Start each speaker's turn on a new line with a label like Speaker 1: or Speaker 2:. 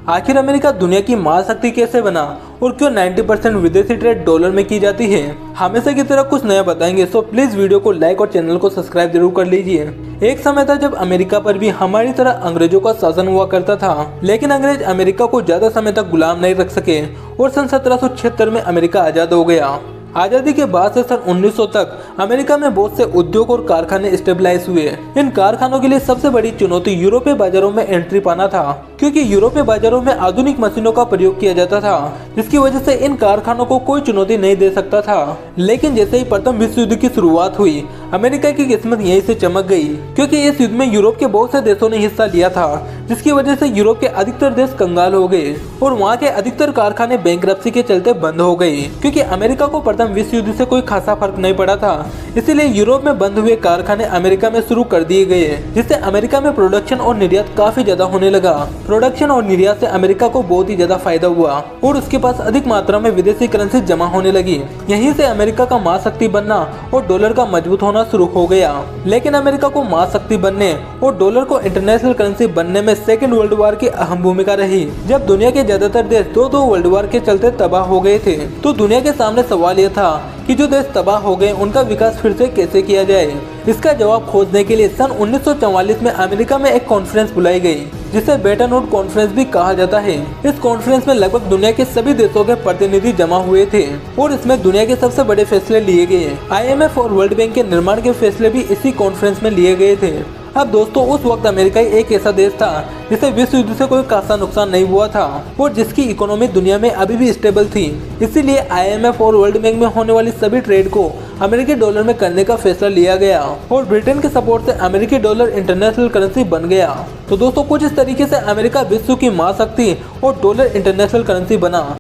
Speaker 1: आखिर अमेरिका दुनिया की महाशक्ति कैसे बना और क्यों 90% विदेशी ट्रेड डॉलर में की जाती है, हमेशा की तरह कुछ नया बताएंगे। सो प्लीज वीडियो को लाइक और चैनल को सब्सक्राइब जरूर कर लीजिए। एक समय था जब अमेरिका पर भी हमारी तरह अंग्रेजों का शासन हुआ करता था, लेकिन अंग्रेज अमेरिका को ज्यादा समय तक गुलाम नहीं रख सके और सन 1776 में अमेरिका आजाद हो गया। आजादी के बाद से सन 1900 तक अमेरिका में बहुत से उद्योग और कारखाने स्टेबलाइज हुए। इन कारखानों के लिए सबसे बड़ी चुनौती यूरोपीय बाजारों में एंट्री पाना था, क्योंकि यूरोपीय बाजारों में आधुनिक मशीनों का प्रयोग किया जाता था, जिसकी वजह से इन कारखानों को कोई चुनौती नहीं दे सकता था। लेकिन जैसे ही प्रथम विश्व युद्ध की शुरुआत हुई, अमेरिका की किस्मत यहीं से चमक गई, क्योंकि इस युद्ध में यूरोप के बहुत से देशों ने हिस्सा लिया था, जिसकी वजह से यूरोप के अधिकतर देश कंगाल हो गए और वहाँ के अधिकतर कारखाने बैंकरप्सी के चलते बंद हो गए, क्योंकि अमेरिका को प्रथम विश्व युद्ध से कोई खासा फर्क नहीं पड़ा था। इसीलिए यूरोप में बंद हुए कारखाने अमेरिका में शुरू कर दिए गए, जिससे अमेरिका में प्रोडक्शन और निर्यात काफी ज्यादा होने लगा। प्रोडक्शन और निर्यात से अमेरिका को बहुत ही ज्यादा फायदा हुआ और उसके पास अधिक मात्रा में विदेशी करेंसी जमा होने लगी। यहीं से अमेरिका का महाशक्ति बनना और डॉलर का मजबूत होना शुरू हो गया। लेकिन अमेरिका को महाशक्ति बनने और डॉलर को इंटरनेशनल करेंसी बनने में सेकेंड वर्ल्ड वॉर की अहम भूमिका रही। जब दुनिया के ज्यादातर देश दो वर्ल्ड वॉर के चलते तबाह हो गए थे, तो दुनिया के सामने सवाल यह था कि जो देश तबाह हो गए उनका विकास फिर से कैसे किया जाए। इसका जवाब खोजने के लिए सन 1944 में अमेरिका में एक कॉन्फ्रेंस बुलाई गई, जिसे बेटन वुड कॉन्फ्रेंस भी कहा जाता है। इस कॉन्फ्रेंस में लगभग दुनिया के सभी देशों के प्रतिनिधि जमा हुए थे और इसमें दुनिया के सबसे बड़े फैसले लिए गए। IMF और वर्ल्ड बैंक के निर्माण के फैसले भी इसी कॉन्फ्रेंस में लिए गए थे। अब दोस्तों, उस वक्त अमेरिका एक ऐसा देश था जिसे विश्व युद्ध से कोई खासा नुकसान नहीं हुआ था और जिसकी इकोनॉमी दुनिया में अभी भी स्टेबल थी। इसीलिए IMF और वर्ल्ड बैंक में होने वाली सभी ट्रेड को अमेरिकी डॉलर में करने का फैसला लिया गया और ब्रिटेन के सपोर्ट से अमेरिकी डॉलर इंटरनेशनल करेंसी बन गया। तो दोस्तों, कुछ इस तरीके से अमेरिका विश्व की महाशक्ति और डॉलर इंटरनेशनल करेंसी बना।